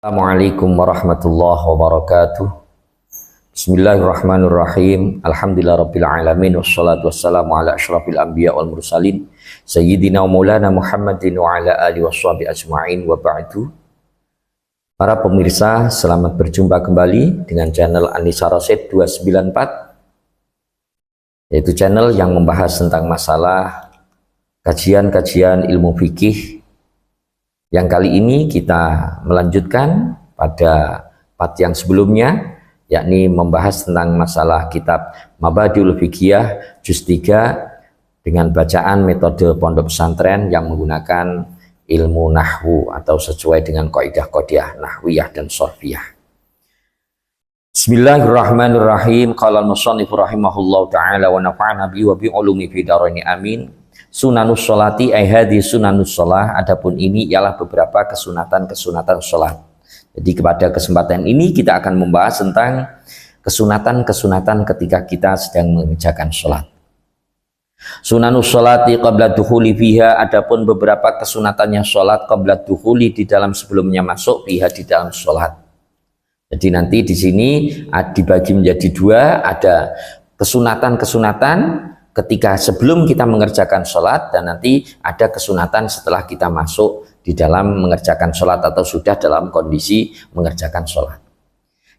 Assalamualaikum warahmatullahi wabarakatuh. Bismillahirrahmanirrahim. Alhamdulillah rabbil alamin wassalatu wassalamu ala asyrafil anbiya wal mursalin sayyidina wa maulana Muhammadin wa ala alihi washabihi ajma'in wa ba'du. Para pemirsa, selamat berjumpa kembali dengan channel Anissa Rosyid 294, yaitu channel yang membahas tentang masalah kajian-kajian ilmu fikih. Yang kali ini kita melanjutkan pada part yang sebelumnya, yakni membahas tentang masalah kitab Mabadiul Fiqhiyah juz 3 dengan bacaan metode pondok pesantren yang menggunakan ilmu nahwu atau sesuai dengan kaidah-kaidah nahwiyah dan sorfiyah. Bismillahirrahmanirrahim. Qala al-musannif rahimahullahu taala wa nafa'ana bi wa bi ulumi fi daraini amin. Sunanus sholati ayhadi sunanus sholah, adapun ini ialah beberapa kesunatan-kesunatan sholat. Jadi pada kesempatan ini kita akan membahas tentang kesunatan-kesunatan ketika kita sedang mengerjakan sholat. Sunanus sholati qabla dukhuli fiha, adapun beberapa kesunatannya sholat qabla dukhuli, di dalam sebelumnya masuk, fiha di dalam sholat. Jadi nanti di sini dibagi menjadi dua, ada kesunatan-kesunatan ketika sebelum kita mengerjakan sholat, dan nanti ada kesunatan setelah kita masuk di dalam mengerjakan sholat atau sudah dalam kondisi mengerjakan sholat.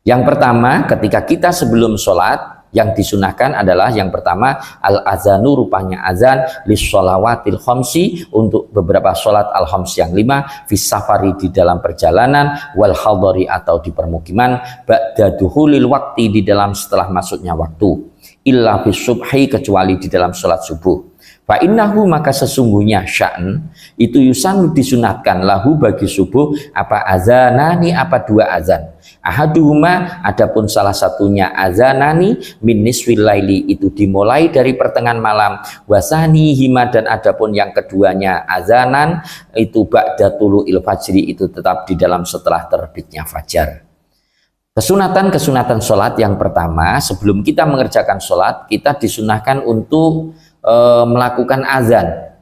Yang pertama, ketika kita sebelum sholat, yang disunahkan adalah yang pertama al-azanu, rupanya azan lis-sholawatil khamsi, untuk beberapa sholat al-khams yang 5, fis safari, di dalam perjalanan, wal hadari, atau di permukiman, ba'da duhulil wakti, di dalam setelah masuknya waktu, illa bis subhi, kecuali di dalam sholat subuh. Fa innahu, maka sesungguhnya sya'n itu yusanu, disunatkan, lahu bagi subuh, apa azanani, apa dua azan. Ahaduhuma, adapun salah satunya azanani min nisfil laili, itu dimulai dari pertengahan malam, wasani hima, dan adapun yang keduanya azanan itu ba'da tulu'il fajri, itu tetap di dalam setelah terbitnya fajar. Kesunatan-kesunatan sholat yang pertama, sebelum kita mengerjakan sholat, kita disunahkan untuk melakukan azan.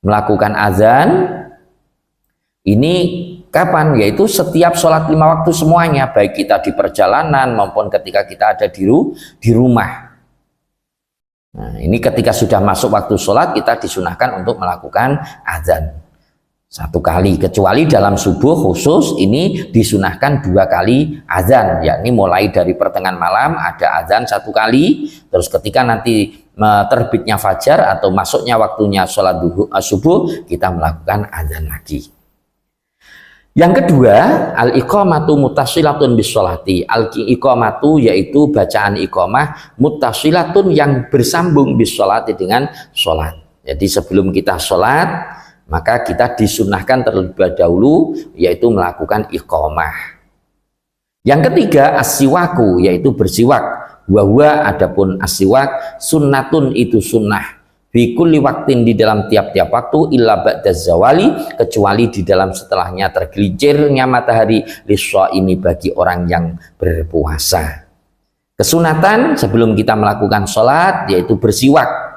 Melakukan azan ini kapan? Yaitu setiap sholat 5 waktu semuanya, baik kita di perjalanan maupun ketika kita ada di rumah. Nah, ini ketika sudah masuk waktu sholat, kita disunahkan untuk melakukan azan 1 kali, kecuali dalam subuh khusus ini disunahkan 2 kali azan, yakni mulai dari pertengahan malam ada azan 1 kali, terus ketika nanti terbitnya fajar atau masuknya waktunya sholat subuh, kita melakukan azan lagi. Yang kedua, al-iqamatu muttasilatun bis sholati. Al-iqamatu yaitu bacaan iqamah, muttasilatun yang bersambung bis sholati, dengan sholat. Jadi sebelum kita sholat, maka kita disunahkan terlebih dahulu yaitu melakukan iqamah. Yang ketiga, as-siwaku, yaitu bersiwak. Wahwa, adapun as-siwak sunnatun, itu sunnah, fi kulli waktin, di dalam tiap-tiap waktu, illa ba'da zawali, kecuali di dalam setelahnya tergelincirnya matahari, lis-shaimi, bagi orang yang berpuasa. Kesunatan sebelum kita melakukan sholat yaitu bersiwak.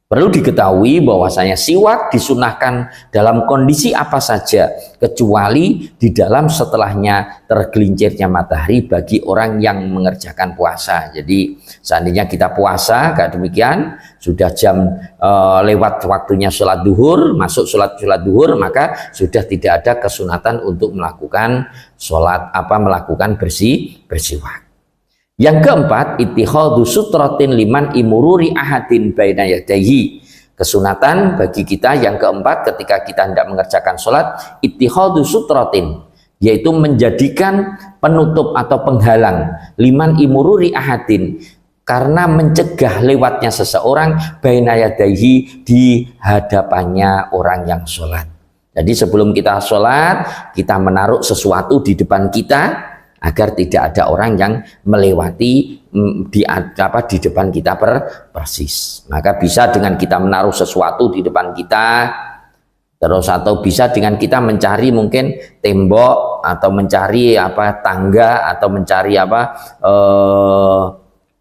Perlu diketahui bahwasanya siwak disunahkan dalam kondisi apa saja, kecuali di dalam setelahnya tergelincirnya matahari bagi orang yang mengerjakan puasa. Jadi seandainya kita puasa, kayak demikian, sudah jam lewat waktunya sholat duhur, masuk sholat duhur, maka sudah tidak ada kesunatan untuk melakukan melakukan bersiwak. Yang keempat, ittihadu sutratin liman imururi ahadin baina yadayhi. Kesunatan bagi kita yang keempat ketika kita hendak mengerjakan sholat, ittihadu sutratin, yaitu menjadikan penutup atau penghalang, liman imururi ahadin, karena mencegah lewatnya seseorang, baina yadayhi, di hadapannya orang yang sholat. Jadi sebelum kita sholat, kita menaruh sesuatu di depan kita, agar tidak ada orang yang melewati di depan kita persis. Maka bisa dengan kita menaruh sesuatu di depan kita, terus atau bisa dengan kita mencari mungkin tembok, atau mencari tangga, atau mencari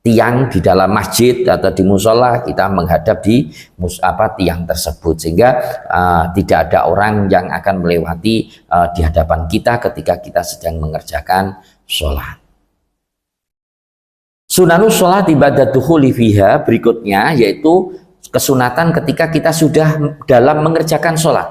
tiang di dalam masjid atau di musola, kita menghadap di tiang tersebut, sehingga tidak ada orang yang akan melewati di hadapan kita ketika kita sedang mengerjakan sholat. Sunanus sholat ibadah dukhuli fiha berikutnya yaitu kesunatan ketika kita sudah dalam mengerjakan sholat.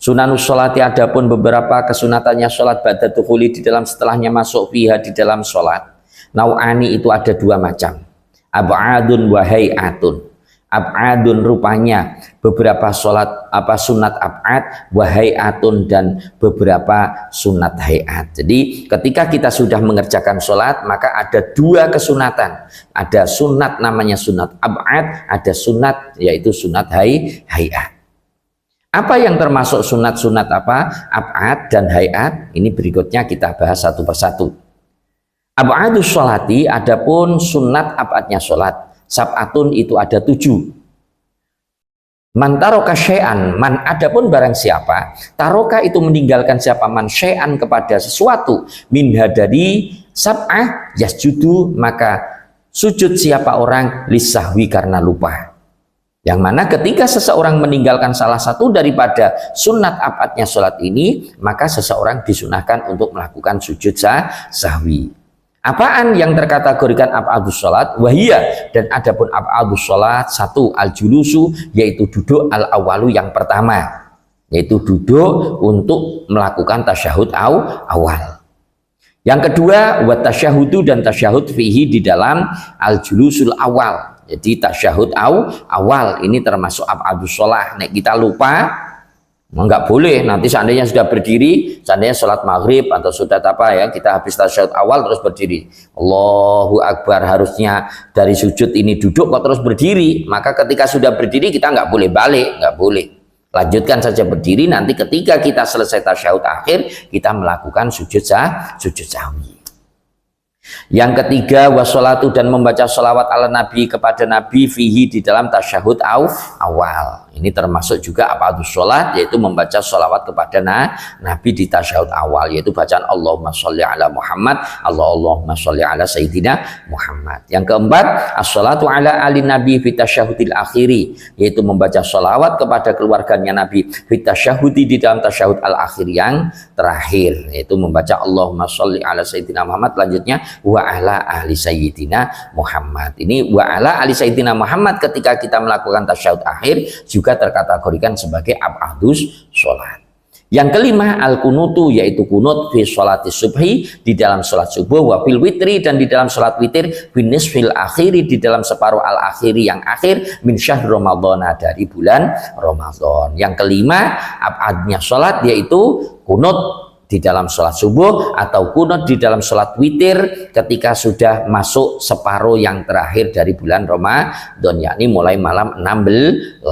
Sunanus sholati adapun beberapa kesunatannya sholat ba'da dukhuli di dalam setelahnya masuk fiha di dalam sholat. Nau'ani itu ada dua macam, ab'adun wa hay'atun. Ab'adun rupanya beberapa sholat sunat ab'ad, wa hay'atun dan beberapa sunat hay'at. Jadi ketika kita sudah mengerjakan sholat maka ada dua kesunatan, ada sunat namanya sunat ab'ad, ada sunat yaitu sunat hay'at. Apa yang termasuk sunat-sunat ab'ad dan hay'at? Ini berikutnya kita bahas satu persatu. Ab'adus sholati adapun sunat ab'adnya sholat, sab'atun itu ada 7. Man taroka syai'an, man adapun barang siapa taroka itu meninggalkan siapa man syai'an kepada sesuatu min hadari sab'ah yasjudu maka sujud siapa orang lisahwi karena lupa. Yang mana ketika seseorang meninggalkan salah satu daripada sunat ab'adnya sholat ini, maka seseorang disunahkan untuk melakukan sujud sahwi. Apaan yang terkategorikan ab'adus sholat? Wahiyah, dan adapun ab'adus sholat satu al-julusu, yaitu duduk al-awalu yang pertama, yaitu duduk untuk melakukan tasyahud awal. Yang kedua wa tasyahudu dan tasyahud fihi di dalam al-julusul awal. Jadi tasyahud awal ini termasuk ab'adus sholat. Nek kita lupa nggak boleh, nanti seandainya sudah berdiri, seandainya sholat maghrib atau sudah kita habis tasyahud awal terus berdiri, Allahu Akbar, harusnya dari sujud ini duduk kok terus berdiri, maka ketika sudah berdiri kita nggak boleh balik, nggak boleh, lanjutkan saja berdiri. Nanti ketika kita selesai tasyahud akhir kita melakukan sujud sahwi. Yang ketiga washolatu dan membaca sholawat ala nabi kepada nabi fihi di dalam tasyahud awal. Ini termasuk juga ab'adus sholat, yaitu membaca sholawat kepada nabi di tasyahud awal, yaitu bacaan Allahumma sholli ala Muhammad, Allahumma sholli ala Sayyidina Muhammad. Yang keempat as-sholatu ala ali nabi fi tasyahudil akhiri, yaitu membaca sholawat kepada keluarganya nabi fi tasyahudi di dalam tasyahud al-akhir yang terakhir, yaitu membaca Allahumma sholli ala Sayyidina Muhammad, lanjutnya wa ala ahli Sayyidina Muhammad. Ini wa ala ahli Sayyidina Muhammad ketika kita melakukan tasyahud akhir juga terkategorikan sebagai ab'adus sholat. Yang kelima al-kunutu, yaitu kunut fi sholati subhi di dalam sholat subuh, wa fil witri dan di dalam sholat witir, finis fil akhiri di dalam separuh al-akhiri yang akhir, min syahr Ramadhana dari bulan Ramadan. Yang kelima ab'adnya sholat yaitu kunut di dalam sholat subuh atau kunut di dalam sholat witir ketika sudah masuk separuh yang terakhir dari bulan Ramadan, yakni mulai malam 16.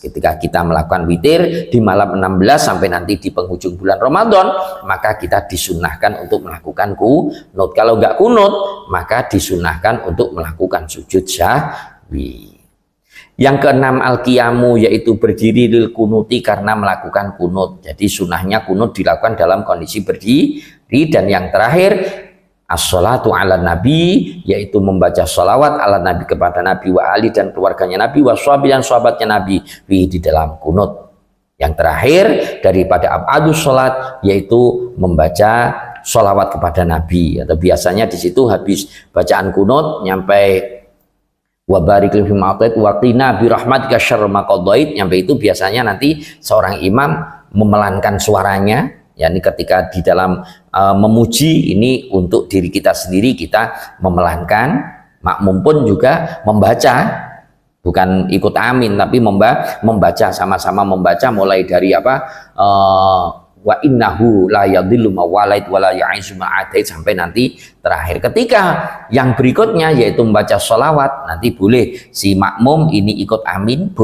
Ketika kita melakukan witir di malam 16 sampai nanti di penghujung bulan Ramadan, maka kita disunahkan untuk melakukan kunut. Kalau nggak kunut, maka disunahkan untuk melakukan sujud sahwi. Yang keenam al-qiyamu, yaitu berdiri lil kunuti karena melakukan kunut. Jadi sunahnya kunut dilakukan dalam kondisi berdiri. Dan yang terakhir as-sholatu ala nabi, yaitu membaca sholawat ala nabi kepada nabi wa ali dan keluarganya nabi wa swabi dan sahabatnya nabi di dalam kunut. Yang terakhir daripada ab'adus sholat yaitu membaca sholawat kepada nabi, atau biasanya di situ habis bacaan kunut nyampe wa barik li fima atait wa qina bi rahmatika syarra ma qadait, nyampe itu biasanya nanti seorang imam memelankan suaranya, yakni ketika di dalam memuji ini untuk diri kita sendiri kita memelankan, makmum pun juga membaca, bukan ikut amin tapi membaca, sama-sama membaca mulai dari wa innahu la yadhillu ma walait wa la ya'izu ma atait sampai nanti terakhir. Ketika yang berikutnya yaitu membaca sholawat, nanti boleh si makmum ini ikut amin,